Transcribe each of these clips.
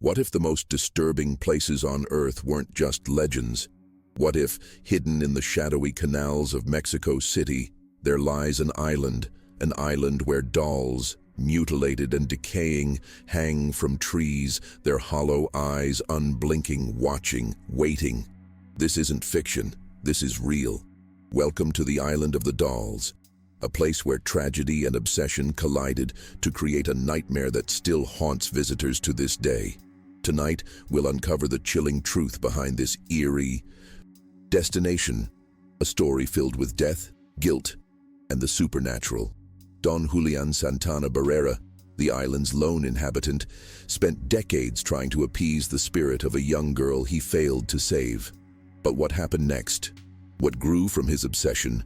What if the most disturbing places on Earth weren't just legends? What if, hidden in the shadowy canals of Mexico City, there lies an island where dolls, mutilated and decaying, hang from trees, their hollow eyes unblinking, watching, waiting. This isn't fiction, this is real. Welcome to the Island of the Dolls, a place where tragedy and obsession collided to create a nightmare that still haunts visitors to this day. Tonight, we'll uncover the chilling truth behind this eerie destination, a story filled with death, guilt, and the supernatural. Don Julian Santana Barrera, the island's lone inhabitant, spent decades trying to appease the spirit of a young girl he failed to save. But what happened next, what grew from his obsession,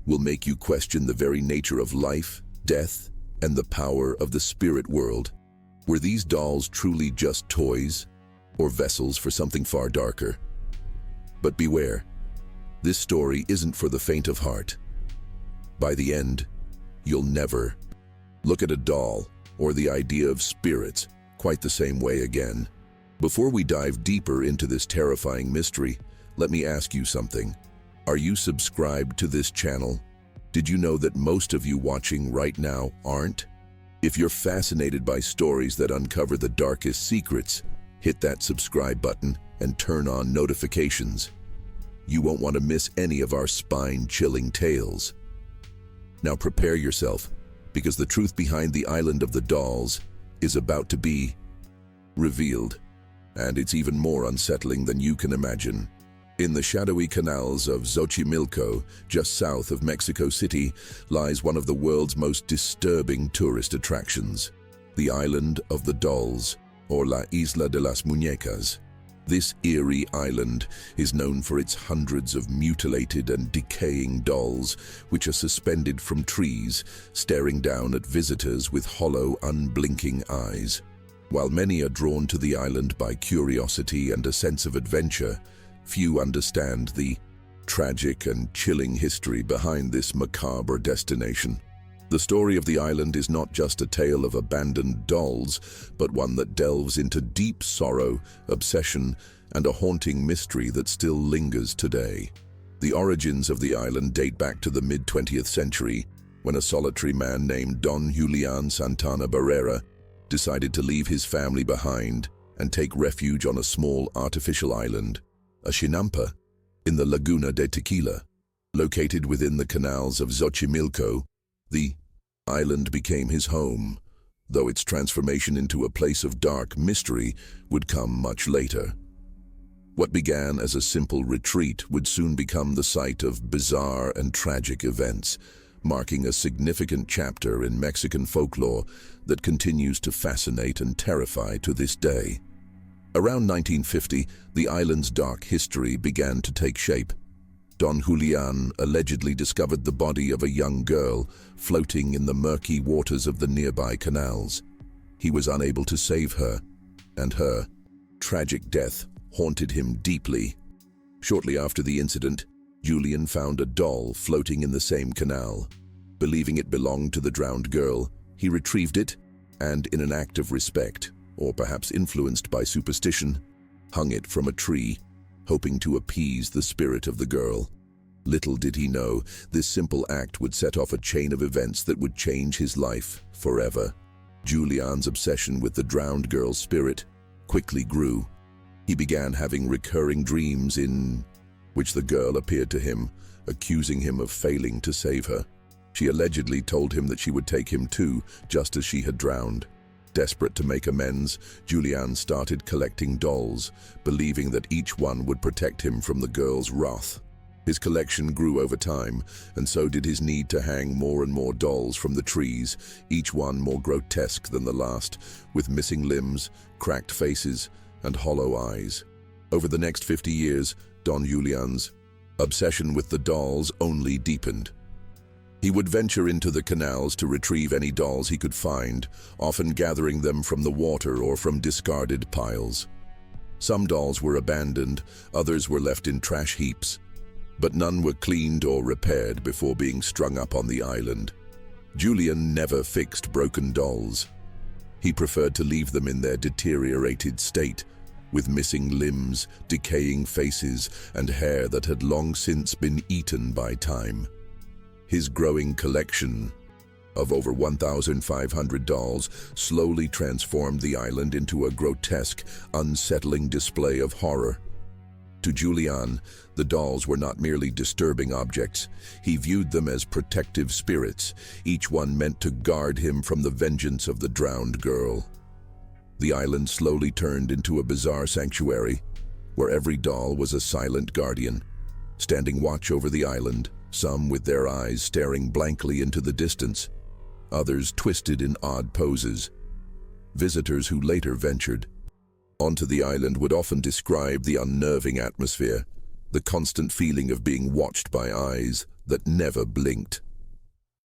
will make you question the very nature of life, death, and the power of the spirit world. Were these dolls truly just toys, or vessels for something far darker? But beware, this story isn't for the faint of heart. By the end, you'll never look at a doll or the idea of spirits quite the same way again. Before we dive deeper into this terrifying mystery, let me ask you something. Are you subscribed to this channel? Did you know that most of you watching right now aren't? If you're fascinated by stories that uncover the darkest secrets, hit that subscribe button and turn on notifications. You won't want to miss any of our spine-chilling tales. Now prepare yourself, because the truth behind the Island of the Dolls is about to be revealed, and it's even more unsettling than you can imagine. In the shadowy canals of Xochimilco, just south of Mexico City, lies one of the world's most disturbing tourist attractions, the Island of the Dolls, or La Isla de las Muñecas. This eerie island is known for its hundreds of mutilated and decaying dolls, which are suspended from trees, staring down at visitors with hollow, unblinking eyes. While many are drawn to the island by curiosity and a sense of adventure, few understand the tragic and chilling history behind this macabre destination. The story of the island is not just a tale of abandoned dolls, but one that delves into deep sorrow, obsession, and a haunting mystery that still lingers today. The origins of the island date back to the mid-20th century, when a solitary man named Don Julian Santana Barrera decided to leave his family behind and take refuge on a small artificial island, a chinampa, in the Laguna de Tequila. Located within the canals of Xochimilco, the island became his home, though its transformation into a place of dark mystery would come much later. What began as a simple retreat would soon become the site of bizarre and tragic events, marking a significant chapter in Mexican folklore that continues to fascinate and terrify to this day. Around 1950, the island's dark history began to take shape. Don Julian allegedly discovered the body of a young girl floating in the murky waters of the nearby canals. He was unable to save her, and her tragic death haunted him deeply. Shortly after the incident, Julian found a doll floating in the same canal. Believing it belonged to the drowned girl, he retrieved it and, in an act of respect, or perhaps influenced by superstition, hung it from a tree, hoping to appease the spirit of the girl. Little did he know, this simple act would set off a chain of events that would change his life forever. Julian's obsession with the drowned girl's spirit quickly grew. He began having recurring dreams in which the girl appeared to him, accusing him of failing to save her. She allegedly told him that she would take him too, just as she had drowned. Desperate to make amends, Julian started collecting dolls, believing that each one would protect him from the girl's wrath. His collection grew over time, and so did his need to hang more and more dolls from the trees, each one more grotesque than the last, with missing limbs, cracked faces, and hollow eyes. Over the next 50 years, Don Julian's obsession with the dolls only deepened. He would venture into the canals to retrieve any dolls he could find, often gathering them from the water or from discarded piles. Some dolls were abandoned, others were left in trash heaps, but none were cleaned or repaired before being strung up on the island. Julian never fixed broken dolls. He preferred to leave them in their deteriorated state, with missing limbs, decaying faces, and hair that had long since been eaten by time. His growing collection of over 1,500 dolls slowly transformed the island into a grotesque, unsettling display of horror. To Julian, the dolls were not merely disturbing objects. He viewed them as protective spirits, each one meant to guard him from the vengeance of the drowned girl. The island slowly turned into a bizarre sanctuary, where every doll was a silent guardian, standing watch over the island, some with their eyes staring blankly into the distance, others twisted in odd poses. Visitors who later ventured onto the island would often describe the unnerving atmosphere, the constant feeling of being watched by eyes that never blinked.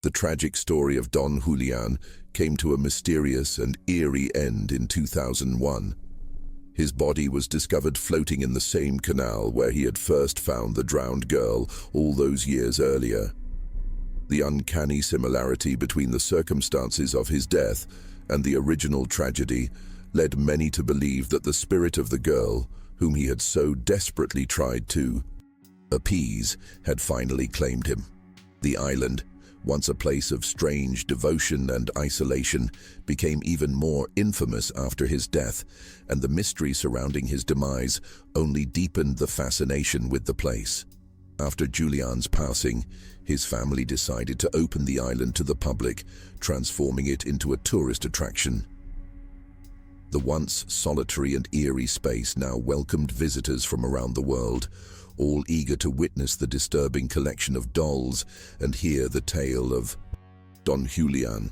The tragic story of Don Julian came to a mysterious and eerie end in 2001. His body was discovered floating in the same canal where he had first found the drowned girl all those years earlier. The uncanny similarity between the circumstances of his death and the original tragedy led many to believe that the spirit of the girl, whom he had so desperately tried to appease, had finally claimed him. The island, once a place of strange devotion and isolation, became even more infamous after his death, and the mystery surrounding his demise only deepened the fascination with the place. After Julian's passing, his family decided to open the island to the public, transforming it into a tourist attraction. The once solitary and eerie space now welcomed visitors from around the world, all eager to witness the disturbing collection of dolls and hear the tale of Don Julian.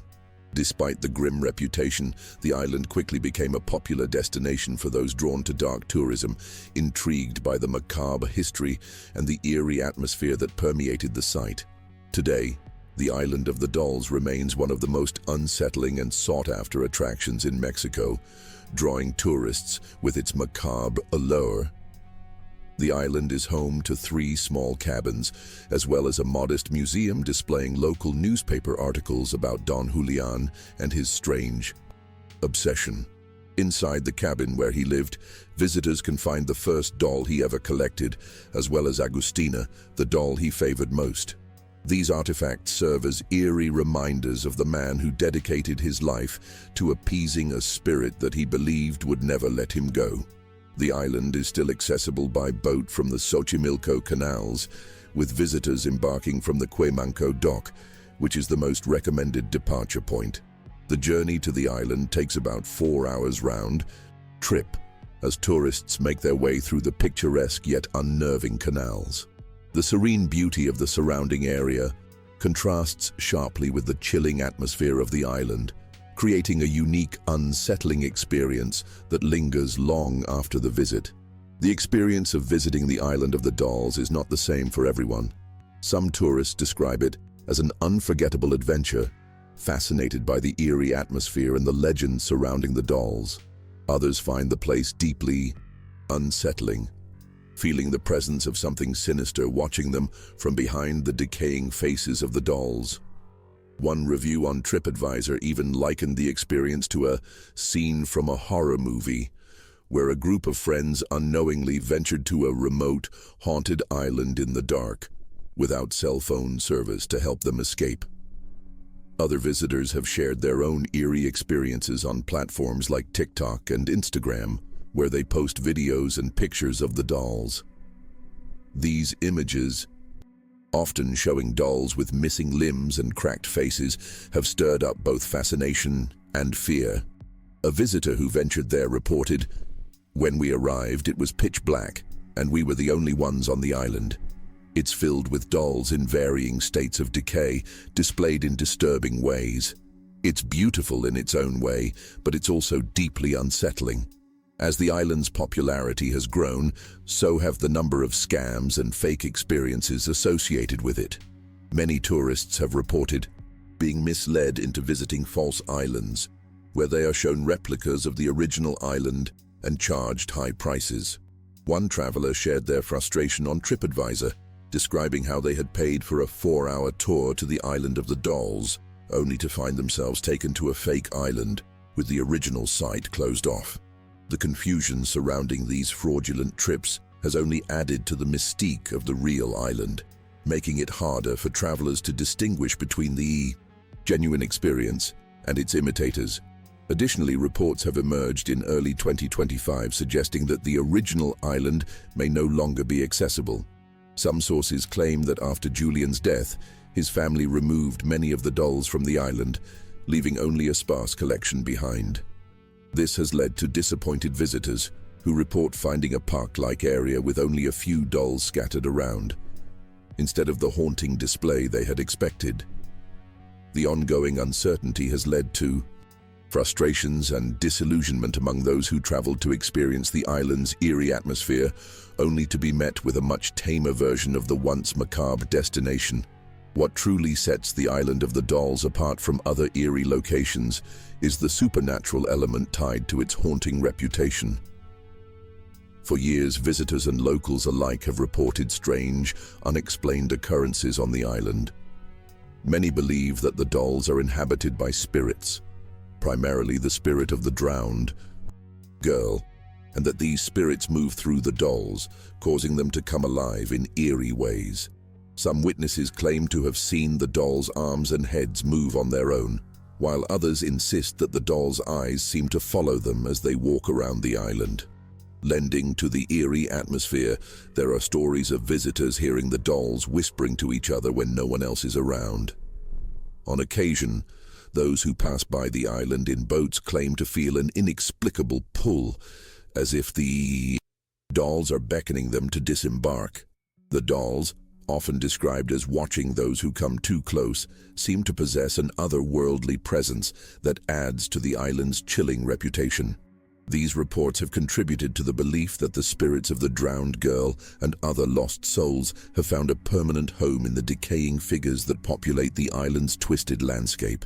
Despite the grim reputation, the island quickly became a popular destination for those drawn to dark tourism, intrigued by the macabre history and the eerie atmosphere that permeated the site. Today, the Island of the Dolls remains one of the most unsettling and sought-after attractions in Mexico, drawing tourists with its macabre allure. The island is home to 3 small cabins, as well as a modest museum displaying local newspaper articles about Don Julian and his strange obsession. Inside the cabin where he lived, visitors can find the first doll he ever collected, as well as Agustina, the doll he favored most. These artifacts serve as eerie reminders of the man who dedicated his life to appeasing a spirit that he believed would never let him go. The island is still accessible by boat from the Xochimilco canals, with visitors embarking from the Cuemanco dock, which is the most recommended departure point. The journey to the island takes about 4 hours round trip, as tourists make their way through the picturesque yet unnerving canals. The serene beauty of the surrounding area contrasts sharply with the chilling atmosphere of the island, creating a unique, unsettling experience that lingers long after the visit. The experience of visiting the Island of the Dolls is not the same for everyone. Some tourists describe it as an unforgettable adventure, fascinated by the eerie atmosphere and the legends surrounding the dolls. Others find the place deeply unsettling, feeling the presence of something sinister watching them from behind the decaying faces of the dolls. One review on TripAdvisor even likened the experience to a scene from a horror movie, where a group of friends unknowingly ventured to a remote, haunted island in the dark, without cell phone service to help them escape. Other visitors have shared their own eerie experiences on platforms like TikTok and Instagram, where they post videos and pictures of the dolls. These images, often showing dolls with missing limbs and cracked faces, have stirred up both fascination and fear. A visitor who ventured there reported, "When we arrived, it was pitch black, and we were the only ones on the island. It's filled with dolls in varying states of decay, displayed in disturbing ways. It's beautiful in its own way, but it's also deeply unsettling. As the island's popularity has grown, so have the number of scams and fake experiences associated with it. Many tourists have reported being misled into visiting false islands, where they are shown replicas of the original island and charged high prices." One traveler shared their frustration on TripAdvisor, describing how they had paid for a 4-hour tour to the Island of the Dolls, only to find themselves taken to a fake island, with the original site closed off. The confusion surrounding these fraudulent trips has only added to the mystique of the real island, making it harder for travelers to distinguish between the genuine experience and its imitators. Additionally, reports have emerged in early 2025 suggesting that the original island may no longer be accessible. Some sources claim that after Julian's death, his family removed many of the dolls from the island, leaving only a sparse collection behind. This has led to disappointed visitors who report finding a park-like area with only a few dolls scattered around, instead of the haunting display they had expected. The ongoing uncertainty has led to frustrations and disillusionment among those who traveled to experience the island's eerie atmosphere, only to be met with a much tamer version of the once macabre destination. What truly sets the Island of the Dolls apart from other eerie locations is the supernatural element tied to its haunting reputation. For years, visitors and locals alike have reported strange, unexplained occurrences on the island. Many believe that the dolls are inhabited by spirits, primarily the spirit of the drowned girl, and that these spirits move through the dolls, causing them to come alive in eerie ways. Some witnesses claim to have seen the dolls' arms and heads move on their own, while others insist that the dolls' eyes seem to follow them as they walk around the island. Lending to the eerie atmosphere, there are stories of visitors hearing the dolls whispering to each other when no one else is around. On occasion, those who pass by the island in boats claim to feel an inexplicable pull, as if the dolls are beckoning them to disembark. The dolls, often described as watching those who come too close, seem to possess an otherworldly presence that adds to the island's chilling reputation. These reports have contributed to the belief that the spirits of the drowned girl and other lost souls have found a permanent home in the decaying figures that populate the island's twisted landscape.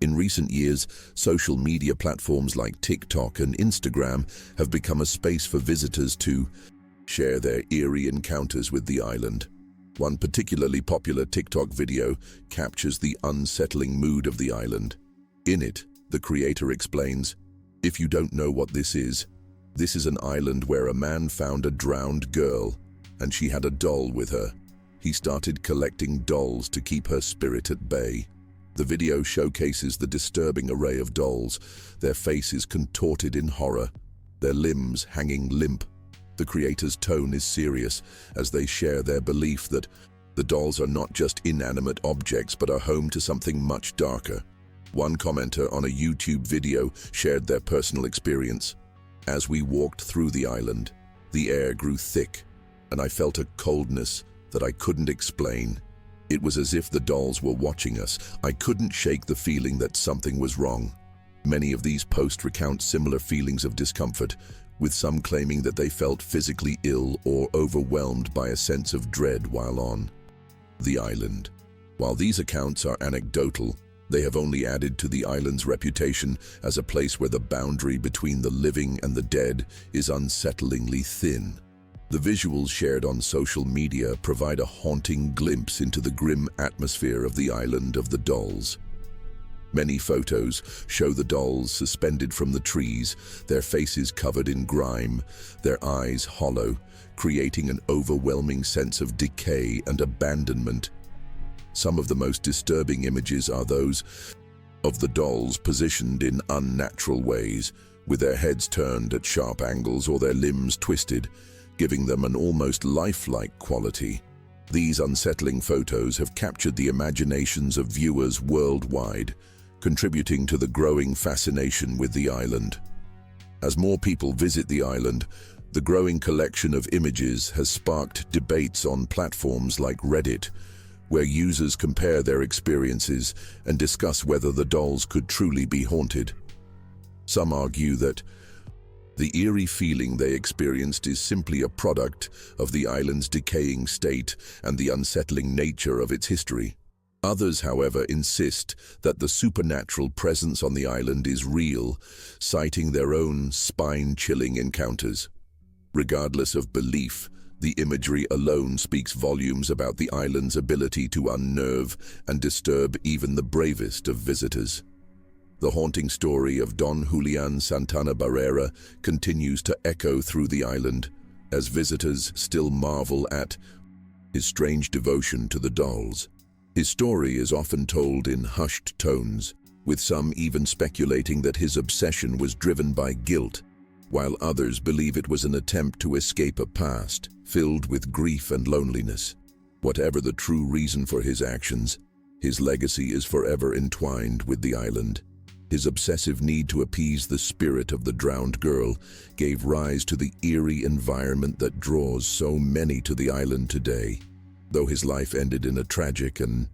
In recent years, social media platforms like TikTok and Instagram have become a space for visitors to share their eerie encounters with the island. One particularly popular TikTok video captures the unsettling mood of the island. In it, the creator explains, "If you don't know what this is an island where a man found a drowned girl, and she had a doll with her. He started collecting dolls to keep her spirit at bay." The video showcases the disturbing array of dolls, their faces contorted in horror, their limbs hanging limp. The creator's tone is serious as they share their belief that the dolls are not just inanimate objects but are home to something much darker. One commenter on a YouTube video shared their personal experience. "As we walked through the island, the air grew thick, and I felt a coldness that I couldn't explain. It was as if the dolls were watching us. I couldn't shake the feeling that something was wrong." Many of these posts recount similar feelings of discomfort, with some claiming that they felt physically ill or overwhelmed by a sense of dread while on the island. While these accounts are anecdotal, they have only added to the island's reputation as a place where the boundary between the living and the dead is unsettlingly thin. The visuals shared on social media provide a haunting glimpse into the grim atmosphere of the Island of the Dolls. Many photos show the dolls suspended from the trees, their faces covered in grime, their eyes hollow, creating an overwhelming sense of decay and abandonment. Some of the most disturbing images are those of the dolls positioned in unnatural ways, with their heads turned at sharp angles or their limbs twisted, giving them an almost lifelike quality. These unsettling photos have captured the imaginations of viewers worldwide, contributing to the growing fascination with the island. As more people visit the island, the growing collection of images has sparked debates on platforms like Reddit, where users compare their experiences and discuss whether the dolls could truly be haunted. Some argue that the eerie feeling they experienced is simply a product of the island's decaying state and the unsettling nature of its history. Others, however, insist that the supernatural presence on the island is real, citing their own spine-chilling encounters. Regardless of belief, the imagery alone speaks volumes about the island's ability to unnerve and disturb even the bravest of visitors. The haunting story of Don Julian Santana Barrera continues to echo through the island as visitors still marvel at his strange devotion to the dolls. His story is often told in hushed tones, with some even speculating that his obsession was driven by guilt, while others believe it was an attempt to escape a past filled with grief and loneliness. Whatever the true reason for his actions, his legacy is forever entwined with the island. His obsessive need to appease the spirit of the drowned girl gave rise to the eerie environment that draws so many to the island today. Though his life ended in a tragic and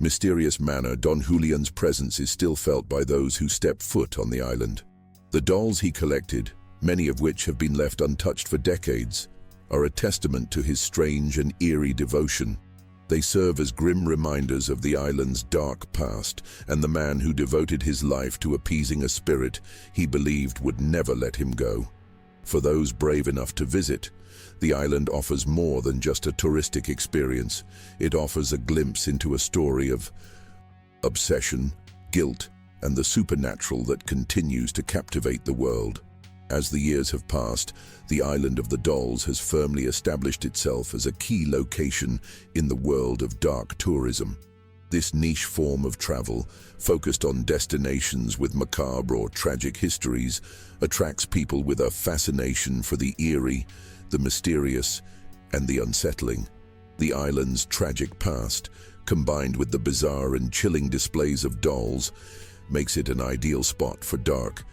mysterious manner, Don Julian's presence is still felt by those who step foot on the island. The dolls he collected, many of which have been left untouched for decades, are a testament to his strange and eerie devotion. They serve as grim reminders of the island's dark past and the man who devoted his life to appeasing a spirit he believed would never let him go. For those brave enough to visit, the island offers more than just a touristic experience. It offers a glimpse into a story of obsession, guilt, and the supernatural that continues to captivate the world. As the years have passed, the Island of the Dolls has firmly established itself as a key location in the world of dark tourism. This niche form of travel, focused on destinations with macabre or tragic histories, attracts people with a fascination for the eerie, the mysterious, and the unsettling. The island's tragic past, combined with the bizarre and chilling displays of dolls, makes it an ideal spot for dark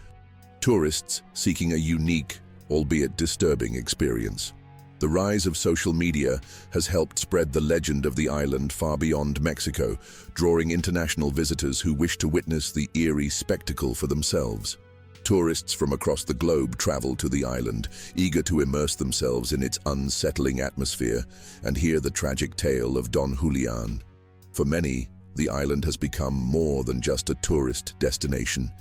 tourists seeking a unique, albeit disturbing experience. The rise of social media has helped spread the legend of the island far beyond Mexico, drawing international visitors who wish to witness the eerie spectacle for themselves. Tourists from across the globe travel to the island, eager to immerse themselves in its unsettling atmosphere and hear the tragic tale of Don Julian. For many, the island has become more than just a tourist destination.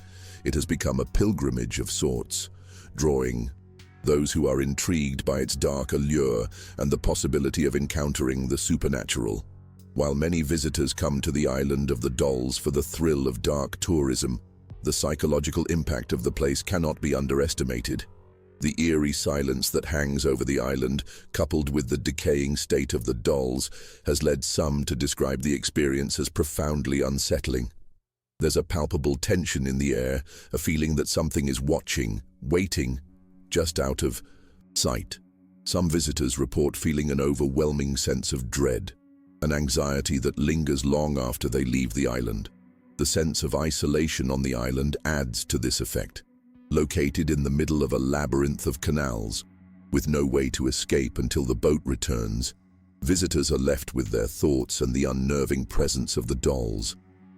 It has become a pilgrimage of sorts, drawing those who are intrigued by its dark allure and the possibility of encountering the supernatural. While many visitors come to the Island of the Dolls for the thrill of dark tourism, the psychological impact of the place cannot be underestimated. The eerie silence that hangs over the island, coupled with the decaying state of the dolls, has led some to describe the experience as profoundly unsettling. There's a palpable tension in the air, a feeling that something is watching, waiting, just out of sight. Some visitors report feeling an overwhelming sense of dread, an anxiety that lingers long after they leave the island. The sense of isolation on the island adds to this effect. Located in the middle of a labyrinth of canals, with no way to escape until the boat returns, visitors are left with their thoughts and the unnerving presence of the dolls.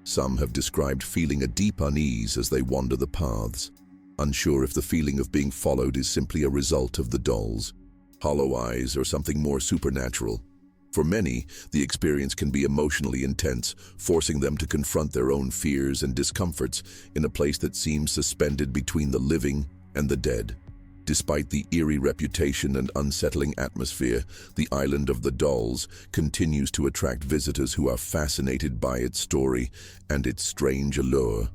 Some have described feeling a deep unease as they wander the paths, unsure if the feeling of being followed is simply a result of the dolls, hollow eyes, or something more supernatural. For many, the experience can be emotionally intense, forcing them to confront their own fears and discomforts in a place that seems suspended between the living and the dead. Despite the eerie reputation and unsettling atmosphere, the Island of the Dolls continues to attract visitors who are fascinated by its story and its strange allure.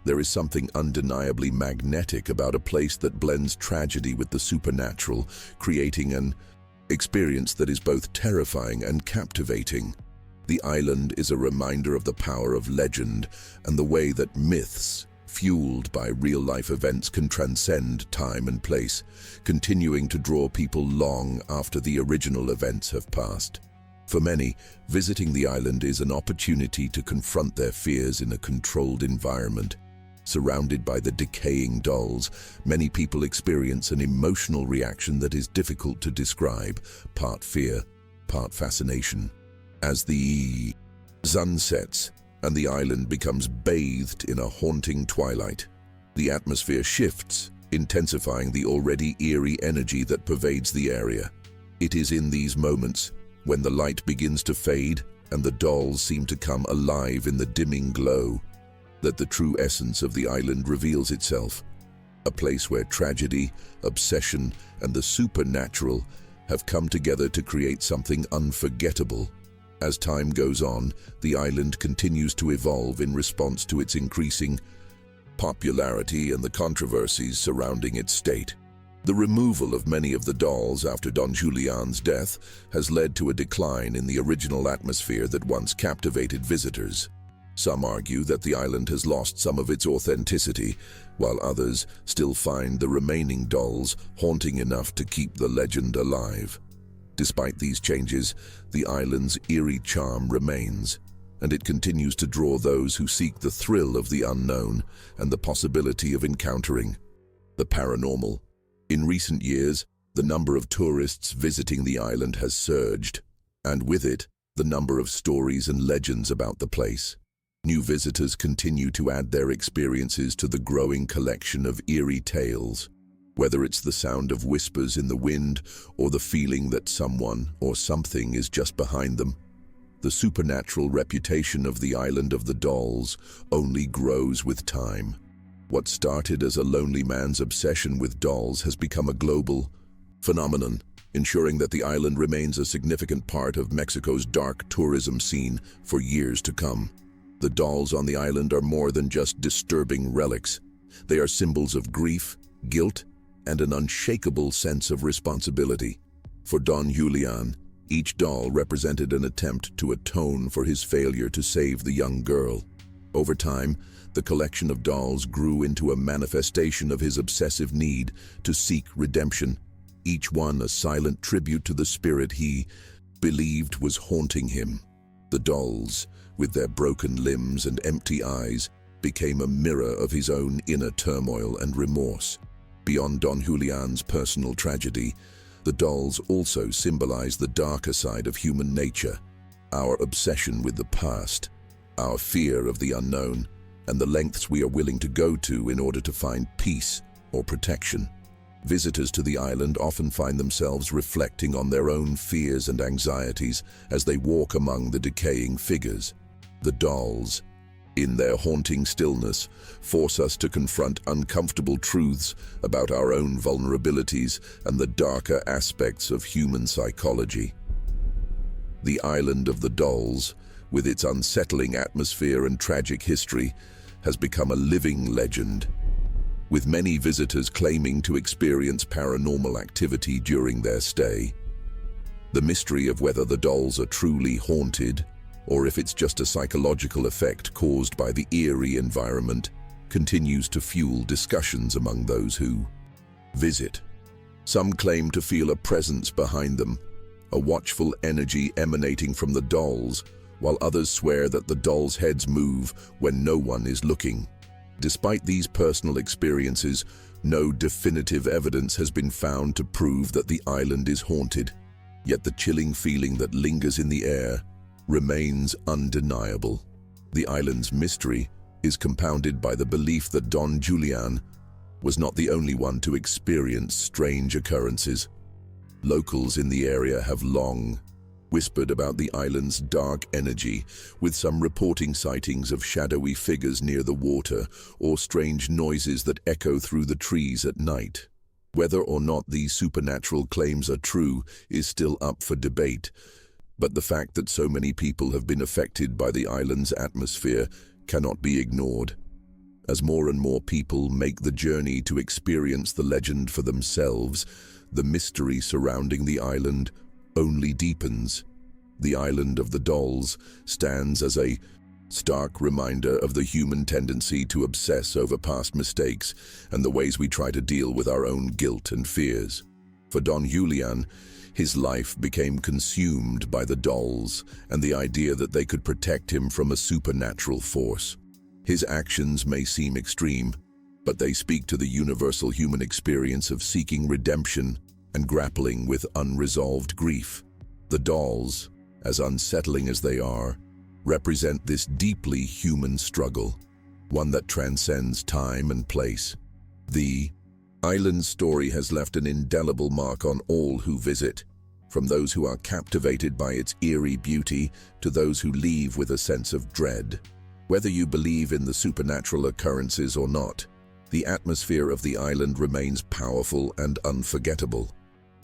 There is something undeniably magnetic about a place that blends tragedy with the supernatural, creating an experience that is both terrifying and captivating. The island is a reminder of the power of legend and the way that myths, fueled by real-life events, can transcend time and place, continuing to draw people long after the original events have passed. For many, visiting the island is an opportunity to confront their fears in a controlled environment. Surrounded by the decaying dolls, many people experience an emotional reaction that is difficult to describe, part fear, part fascination. As the sun sets and the island becomes bathed in a haunting twilight, the atmosphere shifts, intensifying the already eerie energy that pervades the area. It is in these moments, when the light begins to fade and the dolls seem to come alive in the dimming glow, that the true essence of the island reveals itself. A place where tragedy, obsession, and the supernatural have come together to create something unforgettable. As time goes on, the island continues to evolve in response to its increasing popularity and the controversies surrounding its state. The removal of many of the dolls after Don Julian's death has led to a decline in the original atmosphere that once captivated visitors. Some argue that the island has lost some of its authenticity, while others still find the remaining dolls haunting enough to keep the legend alive. Despite these changes, the island's eerie charm remains, and it continues to draw those who seek the thrill of the unknown and the possibility of encountering the paranormal. In recent years, the number of tourists visiting the island has surged, and with it, the number of stories and legends about the place. New visitors continue to add their experiences to the growing collection of eerie tales, whether it's the sound of whispers in the wind or the feeling that someone or something is just behind them. The supernatural reputation of the Island of the Dolls only grows with time. What started as a lonely man's obsession with dolls has become a global phenomenon, ensuring that the island remains a significant part of Mexico's dark tourism scene for years to come. The dolls on the island are more than just disturbing relics. They are symbols of grief, guilt, and an unshakable sense of responsibility. For Don Julian, each doll represented an attempt to atone for his failure to save the young girl. Over time, the collection of dolls grew into a manifestation of his obsessive need to seek redemption, each one a silent tribute to the spirit he believed was haunting him. The dolls, with their broken limbs and empty eyes, became a mirror of his own inner turmoil and remorse. Beyond Don Julian's personal tragedy, the dolls also symbolize the darker side of human nature, our obsession with the past, our fear of the unknown, and the lengths we are willing to go to in order to find peace or protection. Visitors to the island often find themselves reflecting on their own fears and anxieties as they walk among the decaying figures. The dolls, in their haunting stillness, force us to confront uncomfortable truths about our own vulnerabilities and the darker aspects of human psychology. The Island of the Dolls, with its unsettling atmosphere and tragic history, has become a living legend, with many visitors claiming to experience paranormal activity during their stay. The mystery of whether the dolls are truly haunted, or if it's just a psychological effect caused by the eerie environment, continues to fuel discussions among those who visit. Some claim to feel a presence behind them, a watchful energy emanating from the dolls, while others swear that the dolls' heads move when no one is looking. Despite these personal experiences, no definitive evidence has been found to prove that the island is haunted. Yet the chilling feeling that lingers in the air remains undeniable. The island's mystery is compounded by the belief that Don Julian was not the only one to experience strange occurrences. Locals in the area have long whispered about the island's dark energy, with some reporting sightings of shadowy figures near the water or strange noises that echo through the trees at night. Whether or not these supernatural claims are true is still up for debate, but the fact that so many people have been affected by the island's atmosphere cannot be ignored. As more and more people make the journey to experience the legend for themselves, the mystery surrounding the island only deepens. The Island of the Dolls stands as a stark reminder of the human tendency to obsess over past mistakes and the ways we try to deal with our own guilt and fears. For Don Julian, his life became consumed by the dolls and the idea that they could protect him from a supernatural force. His actions may seem extreme, but they speak to the universal human experience of seeking redemption and grappling with unresolved grief. The dolls, as unsettling as they are, represent this deeply human struggle, one that transcends time and place. The island's story has left an indelible mark on all who visit, from those who are captivated by its eerie beauty to those who leave with a sense of dread. Whether you believe in the supernatural occurrences or not, the atmosphere of the island remains powerful and unforgettable.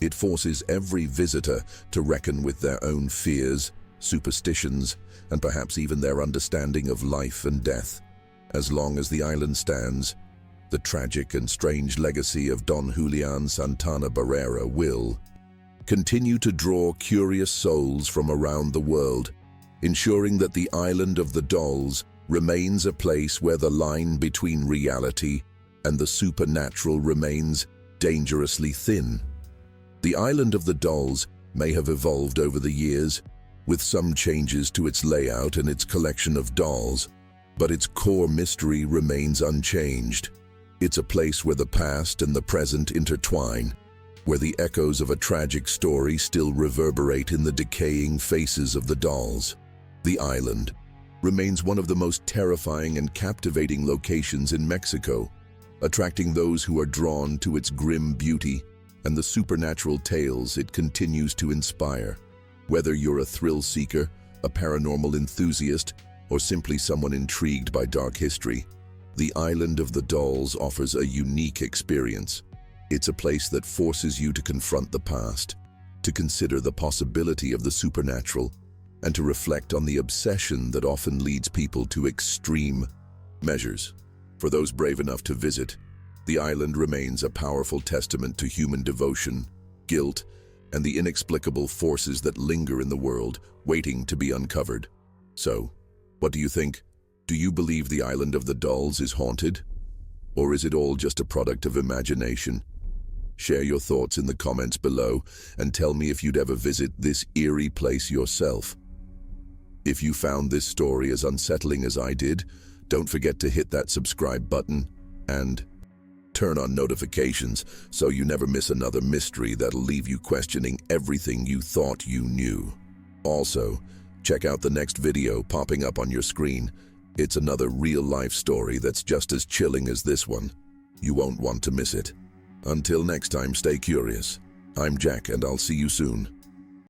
It forces every visitor to reckon with their own fears, superstitions, and perhaps even their understanding of life and death. As long as the island stands, the tragic and strange legacy of Don Julian Santana Barrera will continue to draw curious souls from around the world, ensuring that the Island of the Dolls remains a place where the line between reality and the supernatural remains dangerously thin. The Island of the Dolls may have evolved over the years, with some changes to its layout and its collection of dolls, but its core mystery remains unchanged. It's a place where the past and the present intertwine, where the echoes of a tragic story still reverberate in the decaying faces of the dolls. The island remains one of the most terrifying and captivating locations in Mexico, attracting those who are drawn to its grim beauty and the supernatural tales it continues to inspire. Whether you're a thrill seeker, a paranormal enthusiast, or simply someone intrigued by dark history, the Island of the Dolls offers a unique experience. It's a place that forces you to confront the past, to consider the possibility of the supernatural, and to reflect on the obsession that often leads people to extreme measures. For those brave enough to visit, the island remains a powerful testament to human devotion, guilt, and the inexplicable forces that linger in the world, waiting to be uncovered. So, what do you think? Do you believe the Island of the Dolls is haunted? Or is it all just a product of imagination? Share your thoughts in the comments below and tell me if you'd ever visit this eerie place yourself. If you found this story as unsettling as I did, don't forget to hit that subscribe button and turn on notifications so you never miss another mystery that'll leave you questioning everything you thought you knew. Also, check out the next video popping up on your screen. It's another real-life story that's just as chilling as this one. You won't want to miss it. Until next time, stay curious. I'm Jack, and I'll see you soon.